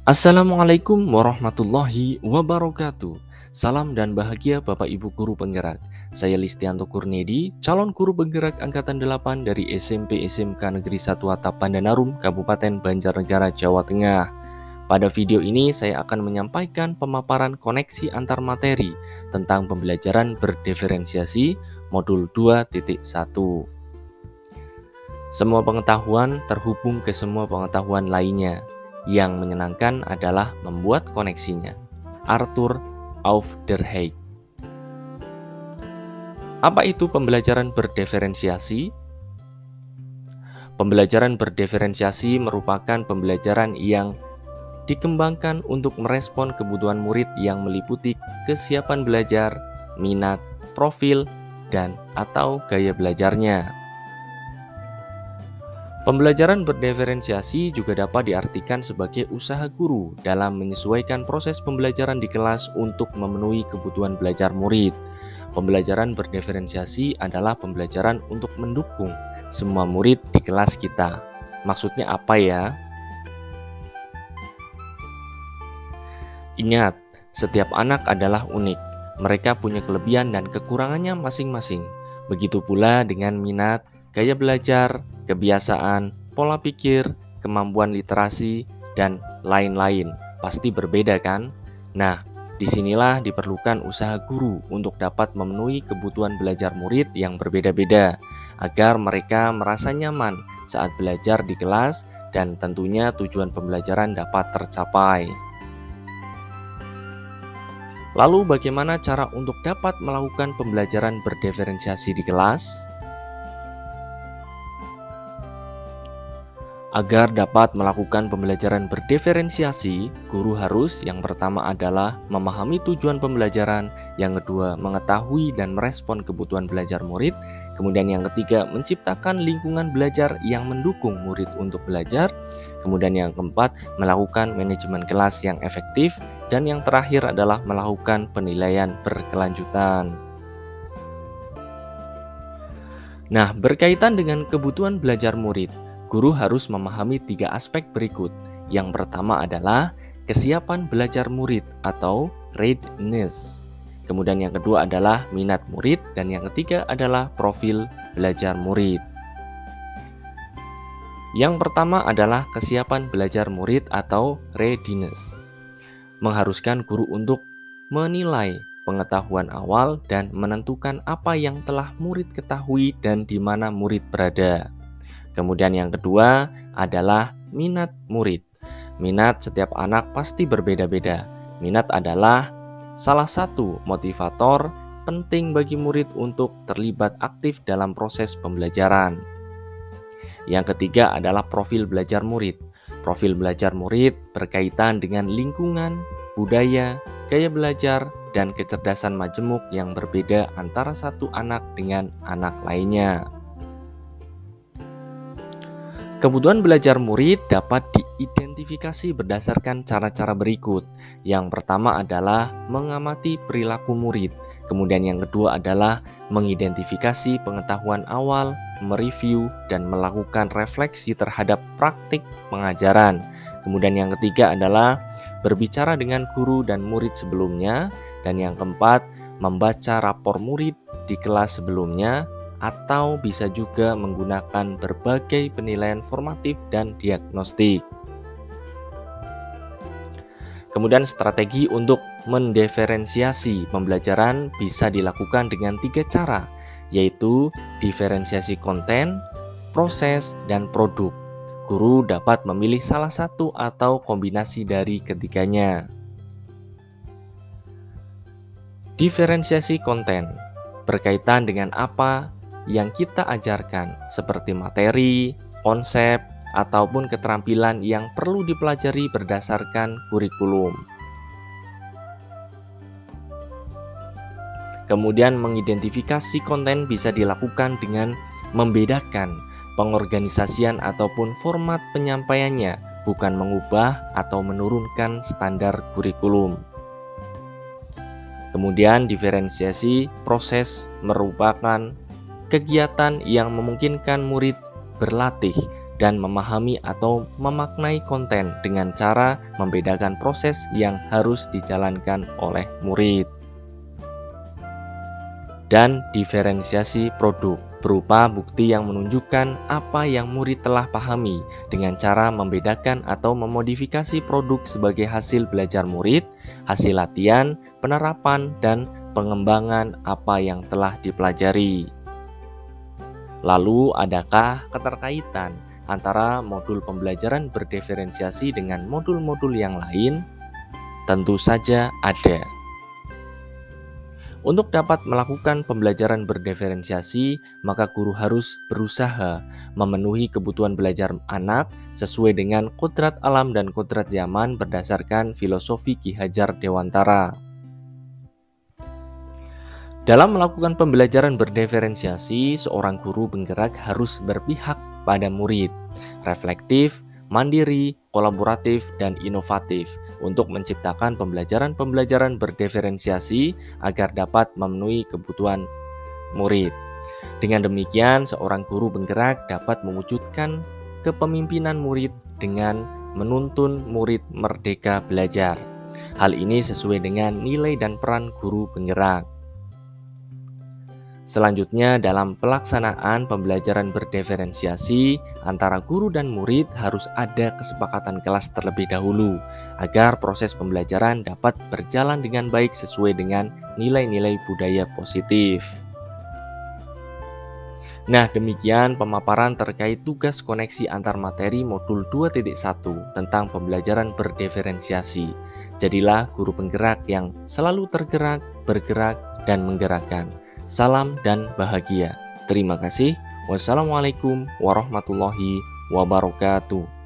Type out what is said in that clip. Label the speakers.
Speaker 1: Assalamualaikum warahmatullahi wabarakatuh. Salam dan bahagia Bapak Ibu Guru Penggerak. Saya Listianto Kurnedi, calon guru penggerak Angkatan 8 dari SMP SMK Negeri 1 Atap Pandanarum, Kabupaten Banjarnegara, Jawa Tengah. Pada video ini saya akan menyampaikan pemaparan koneksi antar materi tentang pembelajaran berdiferensiasi modul 2.1. Semua pengetahuan terhubung ke semua pengetahuan lainnya. Yang menyenangkan adalah membuat koneksinya. Arthur Aufderheide. Apa itu pembelajaran berdiferensiasi? Pembelajaran berdiferensiasi merupakan pembelajaran yang dikembangkan untuk merespon kebutuhan murid yang meliputi kesiapan belajar, minat, profil, dan atau gaya belajarnya. Pembelajaran berdiferensiasi juga dapat diartikan sebagai usaha guru dalam menyesuaikan proses pembelajaran di kelas untuk memenuhi kebutuhan belajar murid. Pembelajaran berdiferensiasi adalah pembelajaran untuk mendukung semua murid di kelas kita. Maksudnya apa ya? Ingat, setiap anak adalah unik. Mereka punya kelebihan dan kekurangannya masing-masing. Begitu pula dengan minat, gaya belajar, kebiasaan, pola pikir, kemampuan literasi, dan lain-lain. Pasti berbeda kan? Nah, disinilah diperlukan usaha guru untuk dapat memenuhi kebutuhan belajar murid yang berbeda-beda, agar mereka merasa nyaman saat belajar di kelas dan tentunya tujuan pembelajaran dapat tercapai. Lalu bagaimana cara untuk dapat melakukan pembelajaran berdiferensiasi di kelas? Agar dapat melakukan pembelajaran berdiferensiasi, guru harus yang pertama adalah memahami tujuan pembelajaran, yang kedua mengetahui dan merespon kebutuhan belajar murid, kemudian yang ketiga menciptakan lingkungan belajar yang mendukung murid untuk belajar, kemudian yang keempat melakukan manajemen kelas yang efektif, dan yang terakhir adalah melakukan penilaian berkelanjutan. Nah, berkaitan dengan kebutuhan belajar murid, guru harus memahami 3 aspek berikut. Yang pertama adalah kesiapan belajar murid atau readiness. Kemudian yang kedua adalah minat murid, dan yang ketiga adalah profil belajar murid. Yang pertama adalah kesiapan belajar murid atau readiness. Mengharuskan guru untuk menilai pengetahuan awal dan menentukan apa yang telah murid ketahui dan di mana murid berada. Kemudian yang kedua adalah minat murid. Minat setiap anak pasti berbeda-beda. Minat adalah salah satu motivator penting bagi murid untuk terlibat aktif dalam proses pembelajaran. Yang ketiga adalah profil belajar murid. Profil belajar murid berkaitan dengan lingkungan, budaya, gaya belajar, dan kecerdasan majemuk yang berbeda antara satu anak dengan anak lainnya. Kebutuhan belajar murid dapat diidentifikasi berdasarkan cara-cara berikut. Yang pertama adalah mengamati perilaku murid. Kemudian yang kedua adalah mengidentifikasi pengetahuan awal, mereview, dan melakukan refleksi terhadap praktik pengajaran. Kemudian yang ketiga adalah berbicara dengan guru dan murid sebelumnya. Dan yang keempat, membaca rapor murid di kelas sebelumnya, atau bisa juga menggunakan berbagai penilaian formatif dan diagnostik. Kemudian strategi untuk mendiferensiasi pembelajaran bisa dilakukan dengan 3 cara, yaitu diferensiasi konten, proses, dan produk. Guru dapat memilih salah satu atau kombinasi dari ketiganya. Diferensiasi konten berkaitan dengan apa yang kita ajarkan, seperti materi, konsep, ataupun keterampilan yang perlu dipelajari berdasarkan kurikulum. Kemudian mengidentifikasi konten bisa dilakukan dengan membedakan pengorganisasian ataupun format penyampaiannya, bukan mengubah atau menurunkan standar kurikulum. Kemudian diferensiasi proses merupakan kegiatan yang memungkinkan murid berlatih dan memahami atau memaknai konten dengan cara membedakan proses yang harus dijalankan oleh murid. Dan diferensiasi produk berupa bukti yang menunjukkan apa yang murid telah pahami dengan cara membedakan atau memodifikasi produk sebagai hasil belajar murid, hasil latihan, penerapan, dan pengembangan apa yang telah dipelajari. Lalu, adakah keterkaitan antara modul pembelajaran berdiferensiasi dengan modul-modul yang lain? Tentu saja ada. Untuk dapat melakukan pembelajaran berdiferensiasi, maka guru harus berusaha memenuhi kebutuhan belajar anak sesuai dengan kodrat alam dan kodrat zaman berdasarkan filosofi Ki Hajar Dewantara. Dalam melakukan pembelajaran berdiferensiasi, seorang guru penggerak harus berpihak pada murid, reflektif, mandiri, kolaboratif, dan inovatif untuk menciptakan pembelajaran-pembelajaran berdiferensiasi agar dapat memenuhi kebutuhan murid. Dengan demikian, seorang guru penggerak dapat mewujudkan kepemimpinan murid dengan menuntun murid merdeka belajar. Hal ini sesuai dengan nilai dan peran guru penggerak. Selanjutnya, dalam pelaksanaan pembelajaran berdiferensiasi antara guru dan murid harus ada kesepakatan kelas terlebih dahulu agar proses pembelajaran dapat berjalan dengan baik sesuai dengan nilai-nilai budaya positif. Nah, demikian pemaparan terkait tugas koneksi antar materi modul 2.1 tentang pembelajaran berdiferensiasi. Jadilah guru penggerak yang selalu tergerak, bergerak, dan menggerakkan. Salam dan bahagia. Terima kasih. Wassalamualaikum warahmatullahi wabarakatuh.